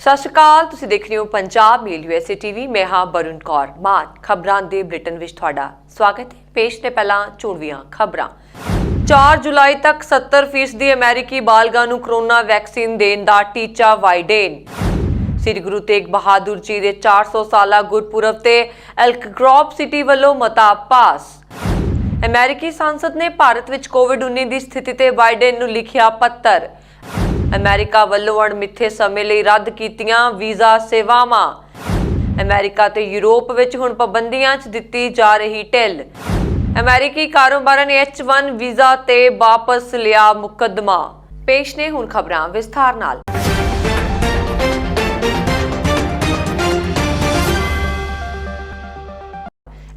ਸਤਿ ਸ਼੍ਰੀ ਅਕਾਲ, ਤੁਸੀਂ ਦੇਖ ਰਹੇ ਹੋ ਪੰਜਾਬ ਮੇਲ USA TV। ਮੈਂ ਹਾਂ ਬरुण ਕੌਰ ਮਾਨ। ਖਬਰਾਂ ਦੇ ਬੁਲੇਟਿਨ ਵਿੱਚ ਤੁਹਾਡਾ ਸਵਾਗਤ ਹੈ। ਪੇਸ਼ ਨੇ ਪਹਿਲਾਂ ਚੋਣਵੀਆਂ ਖਬਰਾਂ। 4 ਜੁਲਾਈ ਤੱਕ 70% ਅਮਰੀਕੀ ਬਾਲਗਾਂ ਨੂੰ ਕੋਰੋਨਾ ਵੈਕਸੀਨ ਦੇਣ ਦਾ ਟੀਚਾ ਵਾਈਡਨ। ਸ੍ਰੀ ਗੁਰੂ ਤੇਗ ਬਹਾਦਰ ਜੀ ਦੇ 400 ਸਾਲਾ ਗੁਰਪੁਰਬ ਤੇ ਐਲਕ ਗਰੋਵ ਸਿਟੀ ਵੱਲੋਂ ਮਤਾ ਪਾਸ। ਅਮਰੀਕੀ ਸੰਸਦ ਨੇ ਭਾਰਤ ਵਿੱਚ ਕੋਵਿਡ-19 ਦੀ ਸਥਿਤੀ ਤੇ ਬਾਈਡਨ ਨੂੰ ਲਿਖਿਆ ਪੱਤਰ। ਅਮਰੀਕਾ ਵੱਲੋਂ ਅਣਮਿੱਥੇ ਸਮੇਂ ਲਈ ਰੱਦ ਕੀਤੀਆਂ ਵੀਜ਼ਾ ਸੇਵਾਵਾਂ। ਅਮਰੀਕਾ ਤੇ ਯੂਰਪ ਵਿੱਚ ਹੁਣ ਪਾਬੰਦੀਆਂ 'ਚ ਦਿੱਤੀ ਜਾ ਰਹੀ ਢਿੱਲ। ਅਮਰੀਕੀ ਕਾਰੋਬਾਰਾਂ ਨੇ H1 ਵੀਜ਼ਾ ਤੇ ਵਾਪਸ ਲਿਆ ਮੁਕੱਦਮਾ। ਪੇਸ਼ ਨੇ ਹੁਣ ਖਬਰਾਂ ਵਿਸਥਾਰ ਨਾਲ।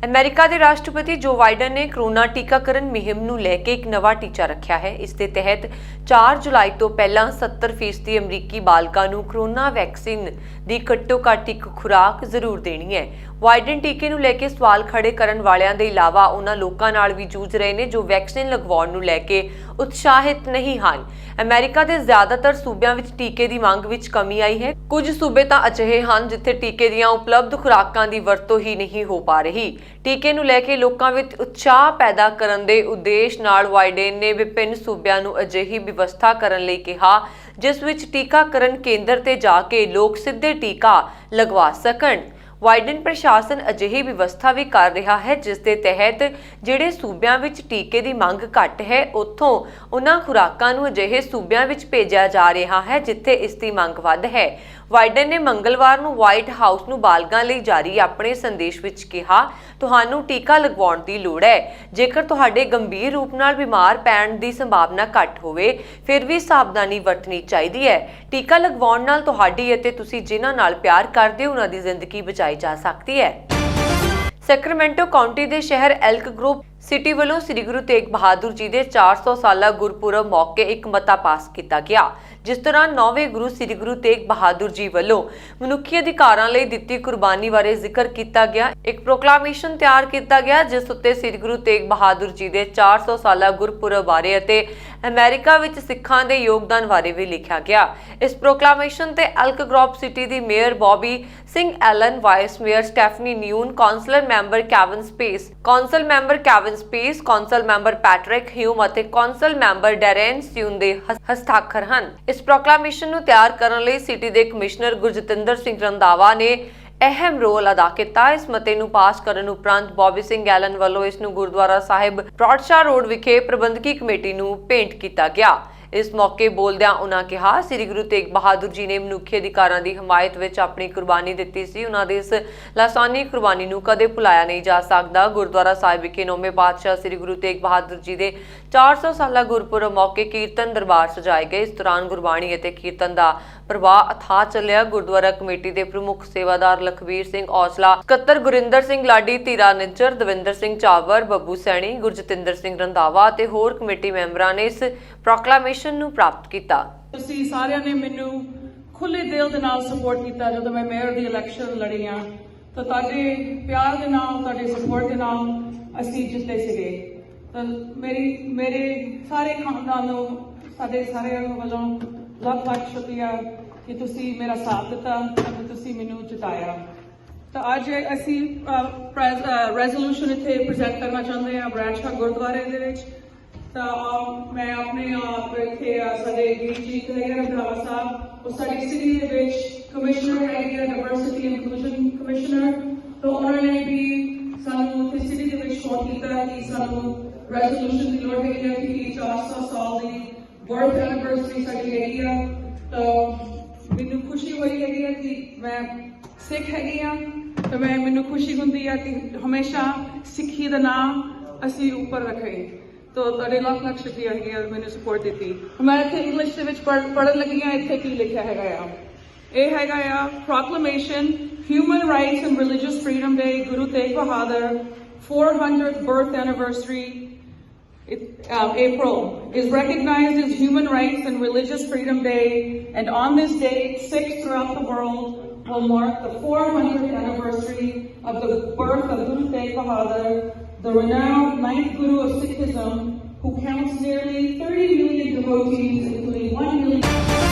ਅਮਰੀਕਾ ਦੇ ਰਾਸ਼ਟਰਪਤੀ ਜੋ ਬਾਈਡਨ ਨੇ ਕੋਰੋਨਾ ਟੀਕਾਕਰਨ ਮੁਹਿੰਮ ਨੂੰ ਲੈ ਕੇ ਇੱਕ ਨਵਾਂ ਟੀਚਾ ਰੱਖਿਆ ਹੈ। ਇਸ ਦੇ ਤਹਿਤ 4 ਜੁਲਾਈ ਤੋਂ ਪਹਿਲਾਂ 70% ਅਮਰੀਕੀ ਬਾਲਗਾਂ ਨੂੰ ਕੋਰੋਨਾ ਵੈਕਸੀਨ ਦੀ ਘੱਟੋ-ਘੱਟ ਇੱਕ ਖੁਰਾਕ ਜ਼ਰੂਰ ਦੇਣੀ ਹੈ। ਬਾਈਡਨ ਟੀਕੇ ਨੂੰ ਲੈ ਕੇ ਸਵਾਲ ਖੜੇ ਕਰਨ ਵਾਲਿਆਂ ਦੇ ਇਲਾਵਾ ਉਹਨਾਂ ਲੋਕਾਂ ਨਾਲ ਵੀ ਜੂਝ ਰਹੇ ਨੇ ਜੋ ਵੈਕਸੀਨ ਲਗਵਾਉਣ ਨੂੰ ਲੈ ਕੇ ਉਤਸ਼ਾਹਿਤ ਨਹੀਂ ਹਨ। ਅਮਰੀਕਾ ਦੇ ਜ਼ਿਆਦਾਤਰ ਸੂਬਿਆਂ ਵਿੱਚ ਟੀਕੇ ਦੀ ਮੰਗ ਵਿੱਚ ਕਮੀ ਆਈ ਹੈ। ਕੁਝ ਸੂਬੇ ਤਾਂ ਅਜਿਹੇ ਹਨ ਜਿੱਥੇ ਟੀਕੇ ਦੀਆਂ ਉਪਲਬਧ ਖੁਰਾਕਾਂ ਦੀ ਵਰਤੋਂ ਹੀ ਨਹੀਂ ਹੋ ਪਾ ਰਹੀ। ਟੀਕੇ ਨੂੰ ਲੈ ਕੇ ਲੋਕਾਂ ਵਿੱਚ ਉਤਸ਼ਾਹ ਪੈਦਾ ਕਰਨ ਦੇ ਉਦੇਸ਼ ਨਾਲ ਬਾਈਡਨ ਨੇ ਵਿਭਿੰਨ ਸੂਬਿਆਂ ਨੂੰ ਅਜਿਹੀ ਵਿਵਸਥਾ ਕਰਨ ਲਈ ਕਿਹਾ ਜਿਸ ਵਿੱਚ ਟੀਕਾਕਰਨ ਕੇਂਦਰ ਤੇ ਜਾ ਕੇ ਲੋਕ ਸਿੱਧੇ ਟੀਕਾ ਲਗਵਾ ਸਕਣ। ਬਾਈਡਨ ਪ੍ਰਸ਼ਾਸਨ ਅਜਿਹੀ ਵਿਵਸਥਾ ਵੀ ਕਰ ਰਿਹਾ ਹੈ ਜਿਸ ਦੇ ਤਹਿਤ ਜਿਹੜੇ ਸੂਬਿਆਂ ਵਿੱਚ ਟੀਕੇ ਦੀ ਮੰਗ ਘੱਟ ਹੈ ਉੱਥੋਂ ਉਹਨਾਂ ਖੁਰਾਕਾਂ ਨੂੰ ਅਜਿਹੇ ਸੂਬਿਆਂ ਵਿੱਚ ਭੇਜਿਆ ਜਾ ਰਿਹਾ ਹੈ ਜਿੱਥੇ ਇਸ ਦੀ ਮੰਗ ਵੱਧ ਹੈ। ਬਾਈਡਨ ਨੇ ਮੰਗਲਵਾਰ ਨੂੰ ਵਾਈਟ ਹਾਊਸ ਨੂੰ ਬਾਲਗਾਂ ਲਈ ਜਾਰੀ ਆਪਣੇ ਸੰਦੇਸ਼ ਵਿੱਚ ਕਿਹਾ, ਤੁਹਾਨੂੰ ਟੀਕਾ ਲਗਵਾਉਣ ਦੀ ਲੋੜ ਹੈ। ਜੇਕਰ ਤੁਹਾਡੇ ਗੰਭੀਰ ਰੂਪ ਨਾਲ ਬਿਮਾਰ ਪੈਣ ਦੀ ਸੰਭਾਵਨਾ ਘੱਟ ਹੋਵੇ ਫਿਰ ਵੀ ਸਾਵਧਾਨੀ ਵਰਤਣੀ ਚਾਹੀਦੀ ਹੈ। ਟੀਕਾ ਲਗਵਾਉਣ ਨਾਲ ਤੁਹਾਡੀ ਅਤੇ ਤੁਸੀਂ ਜਿਨ੍ਹਾਂ ਨਾਲ ਪਿਆਰ ਕਰਦੇ ਹੋ ਉਹਨਾਂ ਦੀ ਜ਼ਿੰਦਗੀ ਬਚਾਈ ਜਾ ਸਕਦੀ ਹੈ। ਸੈਕਰਾਮੈਂਟੋ ਕਾਉਂਟੀ ਦੇ ਸ਼ਹਿਰ ਐਲਕ ਗਰੋਵ ਸਿਟੀ ਵੱਲੋਂ ਸ੍ਰੀ ਗੁਰੂ ਤੇਗ ਬਹਾਦਰ ਜੀ ਦੇ 400 ਸਾਲਾ ਗੁਰਪੁਰਬ ਮੌਕੇ ਇੱਕ ਮਤਾ ਪਾਸ ਕੀਤਾ ਗਿਆ ਜਿਸ ਦੌਰਾਨ 9ਵੇਂ ਗੁਰੂ ਸ੍ਰੀ ਗੁਰੂ ਤੇਗ ਬਹਾਦਰ ਜੀ ਵੱਲੋਂ ਮਨੁੱਖੀ ਅਧਿਕਾਰਾਂ ਲਈ ਦਿੱਤੀ ਕੁਰਬਾਨੀ ਬਾਰੇ ਜ਼ਿਕਰ ਕੀਤਾ ਗਿਆ। ਇੱਕ ਪ੍ਰੋਕਲਾਮੇਸ਼ਨ ਤਿਆਰ ਕੀਤਾ ਗਿਆ ਜਿਸ ਉੱਤੇ ਸ੍ਰੀ ਗੁਰੂ ਤੇਗ ਬਹਾਦਰ ਜੀ ਦੇ 400 ਸਾਲਾ ਗੁਰਪੁਰਬ ਬਾਰੇ ਅਤੇ ਅਮਰੀਕਾ ਵਿੱਚ ਸਿੱਖਾਂ ਦੇ ਯੋਗਦਾਨ ਬਾਰੇ ਵੀ ਲਿਖਿਆ ਗਿਆ। ਇਸ ਪ੍ਰੋਕਲਾਮੇਸ਼ਨ ਤੇ ਐਲਕ ਗਰੋਵ ਸਿਟੀ ਦੀ mayor Bobby Singh Allen, vice mayor Stephanie ਨਿਊਨ, councillor member Kevin Spease, council member Patrick Hume ਅਤੇ ਕੌਂਸਲ ਮੈਂਬਰ ਡੈਰਨ ਸਿਊਨ ਦੇ ਹਸਤਾਖਰ ਹਨ। ਇਸ ਪ੍ਰੋਕਲਾਮੇਸ਼ਨ ਨੂੰ ਤਿਆਰ ਕਰਨ ਲਈ ਸਿਟੀ ਦੇ ਕਮਿਸ਼ਨਰ ਗੁਰਜਤਿੰਦਰ ਸਿੰਘ ਰੰਧਾਵਾ ਨੇ ਅਹਿਮ ਰੋਲ ਅਦਾ ਕੀਤਾ। ਇਸ ਮਤੇ ਨੂੰ ਪਾਸ ਕਰਨ ਉਪਰੰਤ ਬੌਬੀ ਸਿੰਘ ਐਲਨ ਵੱਲੋਂ ਇਸ ਨੂੰ ਗੁਰਦੁਆਰਾ ਸਾਹਿਬ ਬ੍ਰੌਡਸ਼ਾਹ ਰੋਡ ਵਿਖੇ ਪ੍ਰਬੰਧਕੀ ਕਮੇਟੀ ਨੂੰ ਭੇਂਟ ਕੀਤਾ ਗਿਆ। ਇਸ ਮੌਕੇ ਬੋਲਦਿਆਂ ਉਹਨਾਂ ਕਿਹਾ, ਸ੍ਰੀ ਗੁਰੂ ਤੇਗ ਬਹਾਦਰ ਜੀ ਨੇ ਮਨੁੱਖੀ ਅਧਿਕਾਰਾਂ ਦੀ ਹਮਾਇਤ ਵਿੱਚ ਆਪਣੀ ਕੁਰਬਾਨੀ ਦਿੱਤੀ ਸੀ। ਉਹਨਾਂ ਦੀ ਇਸ ਲਾਸਾਨੀ ਕੁਰਬਾਨੀ ਨੂੰ ਕਦੇ ਭੁਲਾਇਆ ਨਹੀਂ ਜਾ ਸਕਦਾ। ਗੁਰਦੁਆਰਾ ਸਾਹਿਬ ਵਿਖੇ 9ਵੇਂ ਪਾਤਸ਼ਾਹ ਸ੍ਰੀ ਗੁਰੂ ਤੇਗ ਬਹਾਦਰ ਜੀ ਦੇ 400 ਸਾਲਾ ਗੁਰਪੁਰਬ ਮੌਕੇ ਕੀਰਤਨ ਦਰਬਾਰ ਸਜਾਏ ਗਏ। ਇਸ ਦੌਰਾਨ ਗੁਰਬਾਣੀ ਅਤੇ ਕੀਰਤਨ ਦਾ ਪ੍ਰਵਾਹ ਅਥਾਹ ਚੱਲਿਆ। ਗੁਰਦੁਆਰਾ ਕਮੇਟੀ ਦੇ ਪ੍ਰਮੁੱਖ ਸੇਵਾਦਾਰ ਲਖਵੀਰ ਸਿੰਘ ਔਜਲਾ, ਸਕੱਤਰ ਗੁਰਿੰਦਰ ਸਿੰਘ ਲਾਡੀ, ਧੀਰਾ ਨਿੱਜਰ, ਦਵਿੰਦਰ ਸਿੰਘ ਚਾਵਰ, ਬੱਬੂ ਸੈਣੀ, ਗੁਰਜਤਿੰਦਰ ਸਿੰਘ ਰੰਧਾਵਾ ਅਤੇ ਹੋਰ ਕਮੇਟੀ ਮੈਂਬਰਾਂ ਨੇ ਇਸ ਪ੍ਰੋਕਲਾਮੇਸ਼ਨ ਨੂੰ ਪ੍ਰਾਪਤ ਕੀਤਾ। ਤੁਸੀਂ ਸਾਰਿਆਂ ਨੇ ਮੈਨੂੰ ਖੁੱਲੇ ਦਿਲ ਦੇ ਨਾਲ ਸਪੋਰਟ ਕੀਤਾ ਜਦੋਂ ਮੈਂ ਮੇਅਰ ਦੀ ਇਲੈਕਸ਼ਨ ਲੜੀ ਆ। ਤਾਂ ਤੁਹਾਡੇ ਪਿਆਰ ਦੇ ਨਾਲ, ਤੁਹਾਡੇ ਸਪੋਰਟ ਦੇ ਨਾਲ ਅਸੀਂ ਜਿੱਤੇ ਸੀਗੇ। ਤਾਂ ਮੇਰੇ ਸਾਰੇ ਖਾਨਦਾਨ ਨੂੰ, ਸਾਡੇ ਸਾਰਿਆਂ ਵੱਲੋਂ ਲੱਖ ਸ਼ੁਕਰੀਆ ਕਿ ਤੁਸੀਂ ਮੇਰਾ ਸਾਥ ਦਿੱਤਾ ਅਤੇ ਤੁਸੀਂ ਮੈਨੂੰ ਜਿਤਾਇਆ। ਤਾਂ ਅੱਜ ਅਸੀਂ ਰੈਜ਼ੋਲੂਸ਼ਨ ਇੱਥੇ ਪ੍ਰੈਜ਼ੈਂਟ ਕਰਨਾ ਚਾਹੁੰਦੇ ਹਾਂ ਬ੍ਰੈਡਸ਼ਾਹ ਗੁਰਦੁਆਰੇ ਦੇ ਵਿੱਚ। ਤਾਂ ਮੈਂ ਆਪਣੇ ਆਪ ਇੱਥੇ ਸਾਡੇ ਵੀਰ ਜੀ ਰੰਧਾਵਾ ਸਾਹਿਬ, ਉਹ ਸਾਡੀ ਸਿਟੀ ਦੇ ਵਿੱਚ ਕਮਿਸ਼ਨਰ ਹੈਗੇ, ਡਾਇਵਰਸਿਟੀ ਇਨਕਲੂਜਨ ਕਮਿਸ਼ਨਰ, ਤਾਂ ਉਹਨਾਂ ਨੇ ਵੀ ਸਾਨੂੰ ਇੱਥੇ ਸਿਟੀ ਦੇ ਵਿੱਚ ਫੋਨ ਕੀਤਾ ਕਿ ਸਾਨੂੰ ਰੈਜ਼ੋਲੂਸ਼ਨ ਦੀ ਲੋੜ ਹੈਗੀ ਹੈ ਕਿ 400 ਸਾਲ ਦੀ ਬਰਥ ਐਨੀਵਰਸਰੀ ਸਾਡੀ ਹੈਗੀ ਆ। ਤਾਂ ਮੈਨੂੰ ਖੁਸ਼ੀ ਹੋਈ ਹੈਗੀ ਆ ਕਿ ਮੈਂ ਸਿੱਖ ਹੈਗੀ ਆ। ਤਾਂ ਮੈਨੂੰ ਖੁਸ਼ੀ ਹੁੰਦੀ ਆ ਕਿ ਹਮੇਸ਼ਾ ਸਿੱਖੀ ਦਾ ਨਾਮ ਅਸੀਂ ਉੱਪਰ ਰੱਖੇ। तो ਤੁਹਾਡੇ ਲੱਖ ਸ਼ੁਕਰੀਆ ਹੈਗੀ ਆ ਮੈਨੂੰ ਸਪੋਰਟ ਦਿੱਤੀ। ਮੈਂ ਇੱਥੇ ਇੰਗਲਿਸ਼ ਦੇ ਵਿੱਚ ਪੜ੍ਹਨ ਲੱਗੀ ਆ। ਇੱਥੇ ਕੀ ਲਿਖਿਆ ਹੈਗਾ ਆ, ਇਹ ਹੈਗਾ ਆ proclamation human rights and religious freedom day Guru Tegh Bahadur 400th birth anniversary April is recognized as Human Rights and Religious Freedom Day, and on this date Sikhs throughout the world will mark the 400th anniversary of the birth of Guru Teg Bahadur, the renowned 9th Guru of Sikhism, who counts nearly 30 million devotees, including 1 million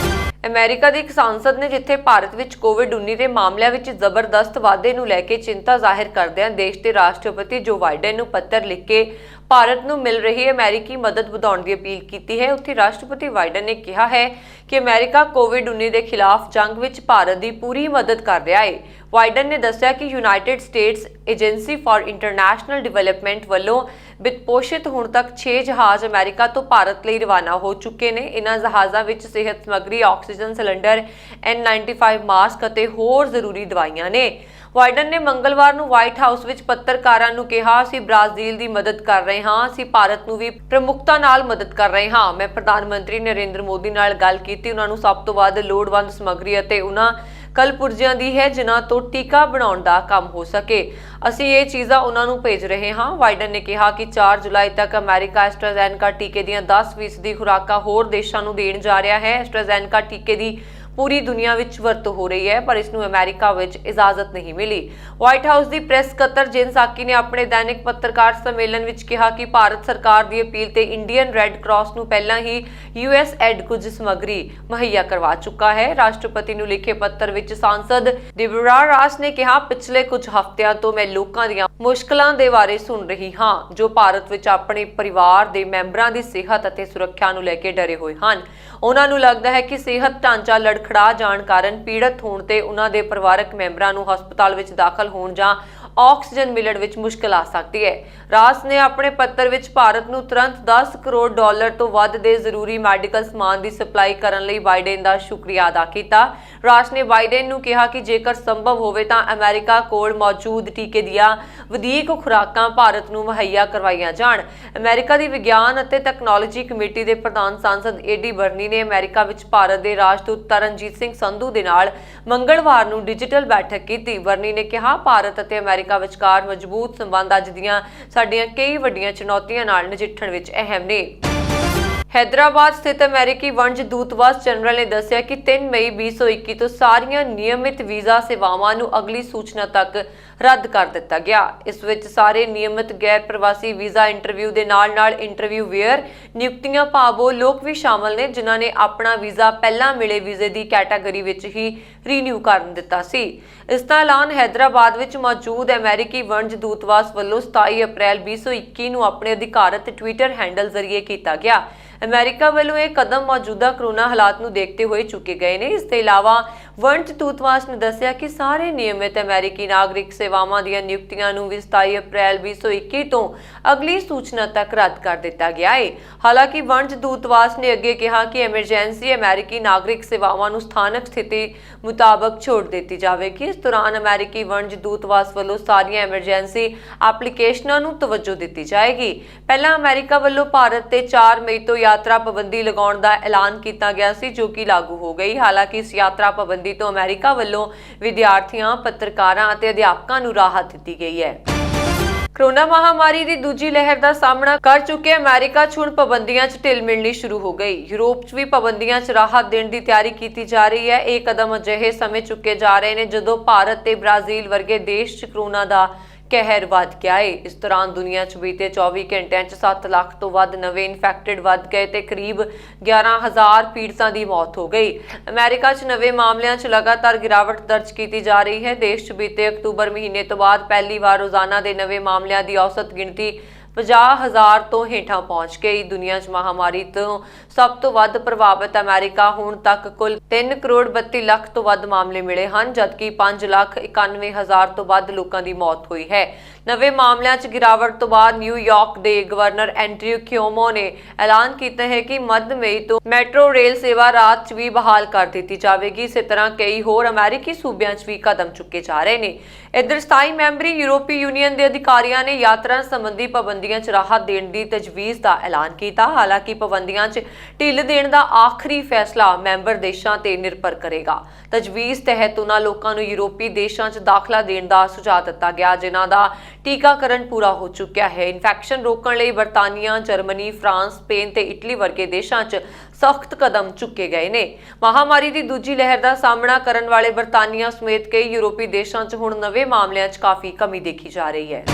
America ਦੇ ਇੱਕ ਸਾਂਸਦ ਨੇ ਜਿੱਥੇ ਭਾਰਤ ਵਿੱਚ ਕੋਵਿਡ-19 ਦੇ ਮਾਮਲਿਆਂ ਵਿੱਚ ਜ਼ਬਰਦਸਤ ਵਾਧੇ ਨੂੰ ਲੈ ਕੇ ਚਿੰਤਾ ਜ਼ਾਹਿਰ ਕਰਦਿਆਂ ਦੇਸ਼ ਦੇ ਰਾਸ਼ਟਰਪਤੀ ਜੋ ਬਾਈਡਨ ਨੂੰ ਪੱਤਰ ਲਿਖ ਕੇ ਭਾਰਤ ਨੂੰ ਮਿਲ ਰਹੀ ਅਮਰੀਕੀ ਮਦਦ ਵਧਾਉਣ ਦੀ ਅਪੀਲ ਕੀਤੀ ਹੈ। ਉੱਥੇ ਰਾਸ਼ਟਰਪਤੀ ਬਾਈਡਨ ਨੇ ਕਿਹਾ ਹੈ ਕਿ ਅਮਰੀਕਾ ਕੋਵਿਡ-19 ਦੇ ਖਿਲਾਫ ਜੰਗ ਵਿੱਚ ਭਾਰਤ ਦੀ ਪੂਰੀ ਮਦਦ ਕਰ ਰਿਹਾ ਹੈ। ਬਾਈਡਨ ਨੇ ਦੱਸਿਆ ਕਿ United States agency for international development ਵੱਲੋਂ ਵਿਤਪੋਸ਼ਿਤ ਹੁਣ ਤੱਕ 6 ਜਹਾਜ਼ ਅਮਰੀਕਾ ਤੋਂ ਭਾਰਤ ਲਈ ਰਵਾਨਾ ਹੋ ਚੁੱਕੇ ਨੇ। ਇਨ੍ਹਾਂ ਜਹਾਜ਼ਾਂ ਵਿੱਚ ਸਿਹਤ ਸਮੱਗਰੀ, ਆਕਸੀਜਨ ਸਿਲੰਡਰ, N95 ਮਾਸਕ ਅਤੇ ਹੋਰ ਜ਼ਰੂਰੀ ਦਵਾਈਆਂ ਨੇ। ਬਾਈਡਨ ਨੇ ਮੰਗਲਵਾਰ ਨੂੰ ਵਾਈਟ ਹਾਊਸ ਵਿੱਚ ਪੱਤਰਕਾਰਾਂ ਨੂੰ ਕਿਹਾ, ਅਸੀਂ ਬ੍ਰਾਜ਼ੀਲ ਦੀ ਮਦਦ ਕਰ ਰਹੇ ਹਾਂ, ਅਸੀਂ ਭਾਰਤ ਨੂੰ ਵੀ ਪ੍ਰਮੁਖਤਾ ਨਾਲ ਮਦਦ ਕਰ ਰਹੇ ਹਾਂ। ਮੈਂ ਪ੍ਰਧਾਨ ਮੰਤਰੀ ਨਰਿੰਦਰ ਮੋਦੀ ਨਾਲ ਗੱਲ ਕੀਤੀ, ਉਹਨਾਂ ਨੂੰ ਸਭ ਤੋਂ ਵੱਧ ਲੋੜਵੰਦ ਸਮੱਗਰੀ ਅਤੇ ਉਹਨਾਂ ਕਲਪੁਰਜਿਆਂ ਦੀ ਹੈ ਜਿਨ੍ਹਾਂ ਤੋਂ ਟੀਕਾ ਬਣਾਉਣ ਦਾ ਕੰਮ ਹੋ ਸਕੇ। ਅਸੀਂ ਇਹ ਚੀਜ਼ਾਂ ਉਹਨਾਂ ਨੂੰ ਭੇਜ ਰਹੇ ਹਾਂ। ਬਾਈਡਨ ਨੇ ਕਿਹਾ ਕਿ 4 ਜੁਲਾਈ ਤੱਕ ਅਮਰੀਕਾ ਐਸਟਰਾਜ਼ੈਨੇਕਾ ਟੀਕੇ ਦੀਆਂ 10% ਖੁਰਾਕਾਂ ਹੋਰ ਦੇਸ਼ਾਂ ਨੂੰ ਦੇਣ ਜਾ ਰਿਹਾ ਹੈ। ਐਸਟਰਾਜ਼ੈਨੇਕਾ ਟੀਕੇ ਦੀ ਪੂਰੀ ਦੁਨੀਆ ਵਿੱਚ ਵਰਤੋਂ ਹੋ ਰਹੀ ਹੈ ਪਰ ਇਸ ਨੂੰ ਅਮਰੀਕਾ ਵਿੱਚ ਇਜਾਜ਼ਤ ਨਹੀਂ ਮਿਲੀ। ਵਾਈਟ ਹਾਊਸ ਦੀ ਪ੍ਰੈਸ ਸਕੱਤਰ ਜੇਨ ਸਾਕੀ ਨੇ ਆਪਣੇ ਦੈਨਿਕ ਪੱਤਰਕਾਰ ਸੰਮੇਲਨ ਵਿੱਚ ਕਿਹਾ ਕਿ ਭਾਰਤ ਸਰਕਾਰ ਦੀ ਅਪੀਲ ਤੇ ਇੰਡੀਅਨ ਰੈੱਡ ਕਰਾਸ ਨੂੰ ਪਹਿਲਾਂ ਹੀ USAID ਕੁਝ ਸਮੱਗਰੀ ਮੁਹੱਈਆ ਕਰਵਾ ਚੁੱਕਾ ਹੈ। ਰਾਸ਼ਟਰਪਤੀ ਨੂੰ ਲਿਖੇ ਪੱਤਰ ਵਿੱਚ ਸਾਂਸਦ ਦਿਵਰਾ ਰਾਸ ਨੇ ਕਿਹਾ, ਪਿਛਲੇ ਕੁਝ ਹਫ਼ਤਿਆਂ ਤੋਂ ਮੈਂ ਲੋਕਾਂ ਦੀਆਂ ਮੁਸ਼ਕਲਾਂ ਦੇ ਬਾਰੇ ਸੁਣ ਰਹੀ ਹਾਂ ਜੋ ਭਾਰਤ ਵਿੱਚ ਆਪਣੇ ਪਰਿਵਾਰ ਦੇ ਮੈਂਬਰਾਂ ਦੀ ਸਿਹਤ ਅਤੇ ਸੁਰੱਖਿਆ ਨੂੰ ਲੈ ਕੇ ਡਰੇ ਹੋਏ ਹਨ। ਉਹਨਾਂ ਨੂੰ ਲੱਗਦਾ ਹੈ ਕਿ ਸਿਹਤ ਢਾਂਚਾ ਲੜਖੜਾ ਜਾਣ ਕਾਰਨ ਪੀੜਤ ਹੋਣ ਤੇ ਉਹਨਾਂ ਦੇ ਪਰਿਵਾਰਕ ਮੈਂਬਰਾਂ ਨੂੰ ਹਸਪਤਾਲ ਵਿੱਚ ਦਾਖਲ ਹੋਣ ਜਾਂ ਆਕਸੀਜਨ ਮਿਲਣ ਵਿੱਚ ਮੁਸ਼ਕਲ ਆ ਸਕਦੀ ਹੈ। ਰਾਸ ਨੇ ਆਪਣੇ ਪੱਤਰ ਵਿੱਚ ਭਾਰਤ ਨੂੰ ਤੁਰੰਤ $10 ਕਰੋੜ ਤੋਂ ਵੱਧ ਦੇ ਜ਼ਰੂਰੀ ਮੈਡੀਕਲ ਸਮਾਨ ਦੀ ਸਪਲਾਈ ਕਰਨ ਲਈ ਬਾਈਡਨ ਦਾ ਸ਼ੁਕਰੀਆ ਅਦਾ ਕੀਤਾ। ਰਾਸ ਨੇ ਬਾਈਡਨ ਨੂੰ ਕਿਹਾ ਕਿ ਜੇਕਰ ਸੰਭਵ ਹੋਵੇ ਤਾਂ ਅਮਰੀਕਾ ਕੋਲ ਮੌਜੂਦ ਟੀਕੇ ਦੀਆਂ ਵਧੀਕ ਖੁਰਾਕਾਂ ਭਾਰਤ ਨੂੰ ਮੁਹੱਈਆ ਕਰਵਾਈਆਂ ਜਾਣ। ਅਮਰੀਕਾ ਦੀ ਵਿਗਿਆਨ ਅਤੇ ਟੈਕਨੋਲੋਜੀ ਕਮੇਟੀ ਦੇ ਪ੍ਰਧਾਨ ਸਾਂਸਦ ਏਡੀ ਬਰਨੀ ਨੇ ਅਮਰੀਕਾ ਵਿੱਚ ਭਾਰਤ ਦੇ ਰਾਜਦੂਤ ਤਰਨਜੀਤ ਸਿੰਘ ਸੰਧੂ ਦੇ ਨਾਲ ਮੰਗਲਵਾਰ ਨੂੰ ਡਿਜੀਟਲ ਬੈਠਕ ਕੀਤੀ। ਬਰਨੀ ਨੇ ਕਿਹਾ, ਭਾਰਤ ਅਤੇ ਅਮਰੀਕਾ ਵਿਚਕਾਰ ਮਜ਼ਬੂਤ ਸੰਬੰਧ ਅੱਜ ਦੀਆਂ ਸਾਡੀਆਂ ਕਈ ਵੱਡੀਆਂ ਚੁਣੌਤੀਆਂ ਨਾਲ ਨਜਿੱਠਣ ਵਿੱਚ ਅਹਿਮ ਨੇ। हैदराबाद स्थित अमेरिकी वणज दूतावास जनरल ने दस्सिया कि 3 मई 2021 ਤੋਂ ਸਾਰੀਆਂ ਨਿਯਮਿਤ ਵੀਜ਼ਾ ਸੇਵਾਵਾਂ ਨੂੰ ਅਗਲੀ ਸੂਚਨਾ ਤੱਕ ਰੱਦ ਕਰ ਦਿੱਤਾ ਗਿਆ। ਇਸ ਵਿੱਚ ਸਾਰੇ ਨਿਯਮਿਤ ਗੈਰ ਪ੍ਰਵਾਸੀ ਵੀਜ਼ਾ ਇੰਟਰਵਿਊ ਦੇ ਨਾਲ-ਨਾਲ ਇੰਟਰਵਿਊ ਵੇਅਰ ਨਿਯੁਕਤੀਆਂ ਭਾਵੋ ਲੋਕ ਵੀ ਸ਼ਾਮਲ ਨੇ ਜਿਨ੍ਹਾਂ ਨੇ ਆਪਣਾ ਵੀਜ਼ਾ ਪਹਿਲਾਂ ਮਿਲੇ ਵੀਜ਼ੇ ਦੀ ਕੈਟਾਗਰੀ ਵਿੱਚ ਹੀ ਰੀਨਿਊ ਕਰ ਦਿੱਤਾ ਸੀ। ਇਸ ਦਾ ਐਲਾਨ ਹੈਦਰਾਬਾਦ ਵਿੱਚ ਮੌਜੂਦ ਅਮਰੀਕੀ ਵਣਜ ਦੂਤਾਵਾਸ ਵੱਲੋਂ 27 ਅਪ੍ਰੈਲ 2021 ਨੂੰ ਆਪਣੇ ਅਧਿਕਾਰਤ ਟਵਿੱਟਰ ਹੈਂਡਲ ਜ਼ਰੀਏ ਕੀਤਾ ਗਿਆ। ਅਮਰੀਕਾ ਵੱਲੋਂ ਇਹ ਕਦਮ ਮੌਜੂਦਾ ਕਰੋਨਾ ਹਾਲਾਤ ਨੂੰ ਦੇਖਦੇ ਹੋਏ ਚੁੱਕੇ ਗਏ ਨੇ। ਇਸ ਤੋਂ ਇਲਾਵਾ ਵਣਜ ਦੂਤਾਵਾਸ ਨੇ ਦੱਸਿਆ ਕਿ ਸਾਰੇ ਨਿਯਮਿਤ ਅਮਰੀਕੀ ਨਾਗਰਿਕ ਸੇਵਾਵਾਂ ਦੀਆਂ ਨਿਯੁਕਤੀਆਂ ਨੂੰ 27 ਅਪ੍ਰੈਲ 2021 ਤੋਂ ਅਗਲੀ ਸੂਚਨਾ ਤੱਕ ਰੱਦ ਕਰ ਦਿੱਤਾ ਗਿਆ ਹੈ। ਹਾਲਾਂਕਿ ਵਣਜ ਦੂਤਾਵਾਸ ਨੇ ਅੱਗੇ ਕਿਹਾ ਕਿ ਐਮਰਜੈਂਸੀ ਅਮਰੀਕੀ ਨਾਗਰਿਕ ਸੇਵਾਵਾਂ ਨੂੰ ਸਥਾਨਕ ਸਥਿਤੀ ਮੁਤਾਬਕ ਛੋੜ ਦਿੱਤੀ ਜਾਵੇਗੀ। ਇਸ ਦੌਰਾਨ ਅਮਰੀਕੀ ਵਣਜ ਦੂਤਾਵਾਸ ਵੱਲੋਂ ਸਾਰੀਆਂ ਐਮਰਜੈਂਸੀ ਐਪਲੀਕੇਸ਼ਨਾਂ ਨੂੰ ਤਵੱਜੋ ਦਿੱਤੀ ਜਾਏਗੀ। ਪਹਿਲਾਂ ਅਮਰੀਕਾ ਵੱਲੋਂ ਭਾਰਤ ਤੇ 4 ਮਈ ਤੋਂ यात्रा पाबंदी लगाउण दा ऐलान किया गया सी जो कि लागू हो गई। हालांकि इस यात्रा पाबंदी तो अमेरिका वल्लों विद्यार्थियों, पत्रकारां अते अध्यापकां नूं राहत दित्ती गई है। कोरोना महामारी की दूजी लहर का सामना कर चुके अमेरिका च हुण पाबंदियां च ढिल मिलनी शुरू हो गई। यूरोप च भी पाबंदियां च राहत देने की तैयारी की जा रही है। यह कदम अजिहे समय चुके जा रहे हैं जदों भारत ते ब्राजील वर्गे देश च कोरोना का कहर वध गया है। इस दौरान दुनिया च बीते 24 घंटिਆਂ 'ਚ 7 ਲੱਖ ਤੋਂ ਵੱਧ ਨਵੇਂ ਇਨਫੈਕਟਡ ਵੱਧ ਗਏ ਤੇ ਕਰੀਬ 11,000 ਪੀੜਤਾਂ ਦੀ ਮੌਤ ਹੋ ਗਈ। ਅਮਰੀਕਾ 'ਚ ਨਵੇਂ ਮਾਮਲਿਆਂ 'ਚ ਲਗਾਤਾਰ ਗਿਰਾਵਟ ਦਰਜ ਕੀਤੀ ਜਾ ਰਹੀ ਹੈ। ਦੇਸ਼ 'ਚ ਬੀਤੇ ਅਕਤੂਬਰ ਮਹੀਨੇ ਤੋਂ ਬਾਅਦ ਪਹਿਲੀ ਵਾਰ ਰੋਜ਼ਾਨਾ ਦੇ ਨਵੇਂ ਮਾਮਲਿਆਂ ਦੀ ਔਸਤ ਗਿਣਤੀ 50,000 ਤੋਂ ਹੇਠਾਂ ਪਹੁੰਚ ਗਈ। ਦੁਨੀਆ 'ਚ ਮਹਾਮਾਰੀ ਤੋਂ ਸਭ ਤੋਂ ਵੱਧ ਪ੍ਰਭਾਵਿਤ ਅਮਰੀਕਾ ਹੁਣ ਤੱਕ ਕੁੱਲ 3 ਕਰੋੜ 32 ਲੱਖ ਤੋਂ ਵੱਧ ਮਾਮਲੇ ਮਿਲੇ ਹਨ ਜਦਕਿ 5,91,000 ਤੋਂ ਵੱਧ ਲੋਕਾਂ ਦੀ ਮੌਤ ਹੋਈ ਹੈ। ਨਵੇਂ ਮਾਮਲਿਆਂ 'ਚ ਗਿਰਾਵਟ ਤੋਂ ਬਾਅਦ ਨਿਊਯਾਰਕ ਦੇ ਗਵਰਨਰ ਐਂਡਰਿਊ ਕਿਓਮੋ ਨੇ ਐਲਾਨ ਕੀਤਾ ਹੈ ਕਿ ਮੱਧ ਮਈ ਤੋਂ ਮੈਟਰੋ ਰੇਲ ਸੇਵਾ ਰਾਤ 'ਚ ਵੀ ਬਹਾਲ ਕਰ ਦਿੱਤੀ ਜਾਵੇਗੀ। ਇਸੇ ਤਰ੍ਹਾਂ ਕਈ ਹੋਰ ਅਮਰੀਕੀ ਸੂਬਿਆਂ 'ਚ ਵੀ ਕਦਮ ਚੁੱਕੇ ਜਾ ਰਹੇ ਨੇ। ਇੱਧਰ ਸਥਾਈ ਮੈਂਬਰੀ ਯੂਰਪੀ ਯੂਨੀਅਨ ਦੇ ਅਧਿਕਾਰੀਆਂ ਨੇ ਯਾਤਰਾ ਸੰਬੰਧੀ ਪਾਬੰਦੀਆਂ 'ਚ ਰਾਹਤ ਦੇਣ ਦੀ ਤਜਵੀਜ਼ ਦਾ ਐਲਾਨ ਕੀਤਾ। ਹਾਲਾਂਕਿ ਪਾਬੰਦੀਆਂ 'ਚ ਢਿੱਲ ਦੇਣ ਦਾ ਆਖਰੀ ਫੈਸਲਾ ਮੈਂਬਰ ਦੇਸ਼ਾਂ ਤੇ ਨਿਰਭਰ ਕਰੇਗਾ। ਤਜਵੀਜ਼ ਤਹਿਤ ਉਹਨਾਂ ਲੋਕਾਂ ਨੂੰ ਯੂਰਪੀ ਦੇਸ਼ਾਂ 'ਚ ਦਾਖਲਾ ਦੇਣ ਦਾ ਸੁਝਾਅ ਦਿੱਤਾ ਗਿਆ ਜਿਨ੍ਹਾਂ ਦਾ ਟੀਕਾਕਰਨ ਪੂਰਾ ਹੋ ਚੁੱਕਿਆ ਹੈ। ਇਨਫੈਕਸ਼ਨ ਰੋਕਣ ਲਈ ਬਰਤਾਨੀਆ, ਜਰਮਨੀ, ਫਰਾਂਸ, ਸਪੇਨ ਤੇ ਇਟਲੀ ਵਰਗੇ ਦੇਸ਼ਾਂ 'ਚ ਸਖਤ ਕਦਮ ਚੁੱਕੇ ਗਏ ਨੇ। ਮਹਾਮਾਰੀ ਦੀ ਦੂਜੀ ਲਹਿਰ ਦਾ ਸਾਹਮਣਾ ਕਰਨ ਵਾਲੇ ਬਰਤਾਨੀਆ ਸਮੇਤ ਕਈ ਯੂਰਪੀ ਦੇਸ਼ਾਂ 'ਚ ਹੁਣ ਨਵੇਂ ਮਾਮਲਿਆਂ 'ਚ ਕਾਫੀ ਕਮੀ ਦੇਖੀ ਜਾ ਰਹੀ ਹੈ।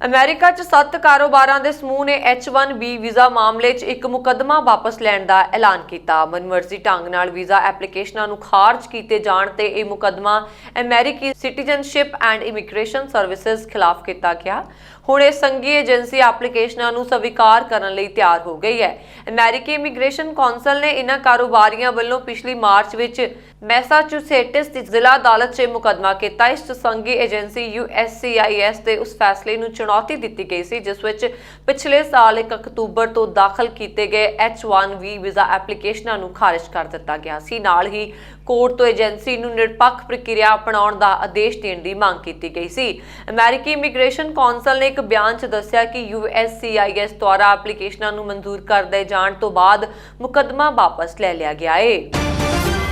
ਅਮਰੀਕਾ 'ਚ 7 ਕਾਰੋਬਾਰਾਂ ਦੇ ਸਮੂਹ ਨੇ H1B ਵੀਜ਼ਾ ਮਾਮਲੇ 'ਚ ਇੱਕ ਮੁਕੱਦਮਾ ਵਾਪਸ ਲੈਣ ਦਾ ਐਲਾਨ ਕੀਤਾ। ਮਨਮਰਜ਼ੀ ਢੰਗ ਨਾਲ ਵੀਜ਼ਾ ਐਪਲੀਕੇਸ਼ਨਾਂ ਨੂੰ ਖਾਰਜ ਕੀਤੇ ਜਾਣ ਤੇ ਇਹ ਮੁਕੱਦਮਾ ਅਮਰੀਕੀ ਸਿਟੀਜ਼ਨਸ਼ਿਪ ਐਂਡ ਇਮੀਗ੍ਰੇਸ਼ਨ ਸਰਵਿਸਿਜ਼ ਖਿਲਾਫ ਕੀਤਾ ਗਿਆ। ਹੁਣ ਇਹ ਸੰਘੀ ਏਜੰਸੀ ਐਪਲੀਕੇਸ਼ਨਾਂ ਨੂੰ ਸਵੀਕਾਰ ਕਰਨ ਲਈ ਤਿਆਰ ਹੋ ਗਈ ਹੈ। ਅਮਰੀਕੀ ਇਮੀਗ੍ਰੇਸ਼ਨ ਕੌਂਸਲ ਨੇ ਇਹਨਾਂ ਕਾਰੋਬਾਰੀਆਂ ਵੱਲੋਂ ਪਿਛਲੀ ਮਾਰਚ ਵਿੱਚ ਮੈਸਾਚੂਸੇਟਸ ਦੀ ਜ਼ਿਲ੍ਹਾ ਅਦਾਲਤ 'ਚ ਮੁਕੱਦਮਾ ਕੀਤਾ। ਇਸ 'ਚ ਸੰਘੀ ਏਜੰਸੀ USCIS ਦੇ ਉਸ ਫੈਸਲੇ ਨੂੰ ਚੁਣੌਤੀ ਦਿੱਤੀ ਗਈ ਸੀ ਜਿਸ ਵਿੱਚ ਪਿਛਲੇ ਸਾਲ 1 ਅਕਤੂਬਰ ਤੋਂ ਦਾਖਲ ਕੀਤੇ ਗਏ H1B ਵੀਜ਼ਾ ਐਪਲੀਕੇਸ਼ਨਾਂ ਨੂੰ ਖਾਰਜ ਕਰ ਦਿੱਤਾ ਗਿਆ ਸੀ। ਨਾਲ ਹੀ ਕੋਰਟ ਤੋਂ ਏਜੰਸੀ ਨੂੰ ਨਿਰਪੱਖ ਪ੍ਰਕਿਰਿਆ ਅਪਣਾਉਣ ਦਾ ਆਦੇਸ਼ ਦੇਣ ਦੀ ਮੰਗ ਕੀਤੀ ਗਈ ਸੀ। ਅਮਰੀਕੀ ਇਮੀਗ੍ਰੇਸ਼ਨ ਕੌਂਸਲ ਨੇ ਇੱਕ ਬਿਆਨ 'ਚ ਦੱਸਿਆ ਕਿ USCIS ਦੁਆਰਾ ਐਪਲੀਕੇਸ਼ਨਾਂ ਨੂੰ ਮਨਜ਼ੂਰ ਕਰ ਦਿੱਤੇ ਜਾਣ ਤੋਂ ਬਾਅਦ ਮੁਕੱਦਮਾ ਵਾਪਸ ਲੈ ਲਿਆ ਗਿਆ ਹੈ।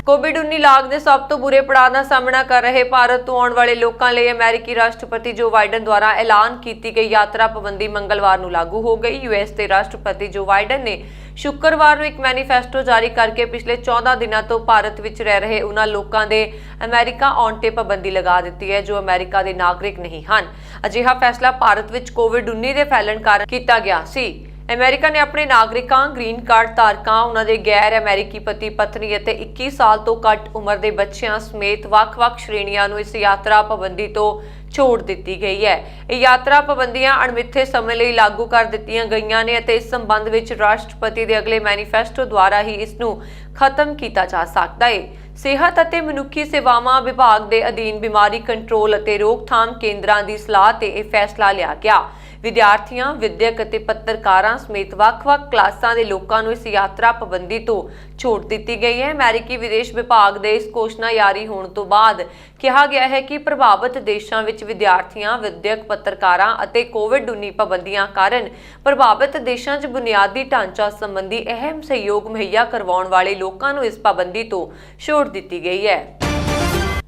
ਕੋਵਿਡ-19 ਲਾਗ ਦੇ ਸਭ ਤੋਂ ਬੁਰੇ ਪੜਾਅ ਦਾ ਸਾਹਮਣਾ ਕਰ ਰਹੇ ਭਾਰਤ ਤੋਂ ਆਉਣ ਵਾਲੇ ਲੋਕਾਂ ਲਈ ਅਮਰੀਕੀ ਰਾਸ਼ਟਰਪਤੀ ਜੋ ਬਾਈਡਨ ਦੁਆਰਾ ਐਲਾਨ ਕੀਤੀ ਗਈ ਯਾਤਰਾ ਪਾਬੰਦੀ ਮੰਗਲਵਾਰ ਨੂੰ ਲਾਗੂ ਹੋ ਗਈ। US ਦੇ ਰਾਸ਼ਟਰਪਤੀ ਜੋ ਬਾਈਡਨ ਨੇ ਸ਼ੁੱਕਰਵਾਰ ਨੂੰ ਇੱਕ ਮੈਨੀਫੈਸਟੋ ਜਾਰੀ ਕਰਕੇ ਪਿਛਲੇ 14 ਦਿਨਾਂ ਤੋਂ ਭਾਰਤ ਵਿੱਚ ਰਹਿ ਰਹੇ ਉਹਨਾਂ ਲੋਕਾਂ ਦੇ ਅਮਰੀਕਾ ਆਉਣ ਤੇ ਪਾਬੰਦੀ ਲਗਾ ਦਿੱਤੀ ਹੈ ਜੋ ਅਮਰੀਕਾ ਦੇ ਨਾਗਰਿਕ ਨਹੀਂ ਹਨ। ਅਜਿਹਾ ਫੈਸਲਾ ਭਾਰਤ ਵਿੱਚ ਕੋਵਿਡ-19 ਦੇ ਫੈਲਣ ਕਾਰਨ ਕੀਤਾ ਗਿਆ ਸੀ। ਅਮਰੀਕਾ ਨੇ ਆਪਣੇ ਨਾਗਰਿਕਾਂ, ਗ੍ਰੀਨ ਕਾਰਡ ਧਾਰਕਾਂ, ਉਹਨਾਂ ਦੇ ਗੈਰ ਅਮਰੀਕੀ ਪਤੀ ਪਤਨੀ ਅਤੇ 21 ਸਾਲ ਤੋਂ ਘੱਟ ਉਮਰ ਦੇ ਬੱਚਿਆਂ ਸਮੇਤ ਵੱਖ-ਵੱਖ ਸ਼੍ਰੇਣੀਆਂ ਨੂੰ ਇਸ ਯਾਤਰਾ ਪਾਬੰਦੀ ਤੋਂ ਛੋਟ ਦਿੱਤੀ ਗਈ ਹੈ। ਇਹ ਯਾਤਰਾ ਪਾਬੰਦੀਆਂ ਅਣਮਿੱਥੇ ਸਮੇਂ ਲਈ ਲਾਗੂ ਕਰ ਦਿੱਤੀਆਂ ਗਈਆਂ ਨੇ ਅਤੇ ਇਸ ਸੰਬੰਧ ਵਿੱਚ ਰਾਸ਼ਟਰਪਤੀ ਦੇ ਅਗਲੇ ਮੈਨੀਫੈਸਟੋ ਦੁਆਰਾ ਹੀ ਇਸ ਨੂੰ ਖਤਮ ਕੀਤਾ ਜਾ ਸਕਦਾ ਹੈ। ਸਿਹਤ ਅਤੇ ਮਨੁੱਖੀ ਸੇਵਾਵਾਂ ਵਿਭਾਗ ਦੇ ਅਧੀਨ ਬਿਮਾਰੀ ਕੰਟਰੋਲ ਅਤੇ ਰੋਕਥਾਮ ਕੇਂਦਰਾਂ ਦੀ ਸਲਾਹ ਤੇ ਇਹ ਫੈਸਲਾ ਲਿਆ ਗਿਆ। ਵਿਦਿਆਰਥੀਆਂ, ਵਿਦਿਅਕ ਅਤੇ ਪੱਤਰਕਾਰਾਂ ਸਮੇਤ ਵੱਖ-ਵੱਖ ਕਲਾਸਾਂ ਦੇ ਲੋਕਾਂ ਨੂੰ ਇਸ ਯਾਤਰਾ ਪਾਬੰਦੀ ਤੋਂ ਛੋਟ ਦਿੱਤੀ ਗਈ ਹੈ। ਅਮਰੀਕੀ ਵਿਦੇਸ਼ ਵਿਭਾਗ ਦੇ ਇਸ ਘੋਸ਼ਣਾ ਜਾਰੀ ਹੋਣ ਤੋਂ ਬਾਅਦ ਕਿਹਾ ਗਿਆ ਹੈ ਕਿ ਪ੍ਰਭਾਵਿਤ ਦੇਸ਼ਾਂ ਵਿੱਚ ਵਿਦਿਆਰਥੀਆਂ, ਵਿਦਿਅਕ ਪੱਤਰਕਾਰਾਂ ਅਤੇ ਕੋਵਿਡ-19 ਪਾਬੰਦੀਆਂ ਕਾਰਨ ਪ੍ਰਭਾਵਿਤ ਦੇਸ਼ਾਂ 'ਚ ਬੁਨਿਆਦੀ ਢਾਂਚਾ ਸੰਬੰਧੀ ਅਹਿਮ ਸਹਿਯੋਗ ਮੁਹੱਈਆ ਕਰਵਾਉਣ ਵਾਲੇ ਲੋਕਾਂ ਨੂੰ ਇਸ ਪਾਬੰਦੀ ਤੋਂ ਛੋਟ ਦਿੱਤੀ ਗਈ ਹੈ।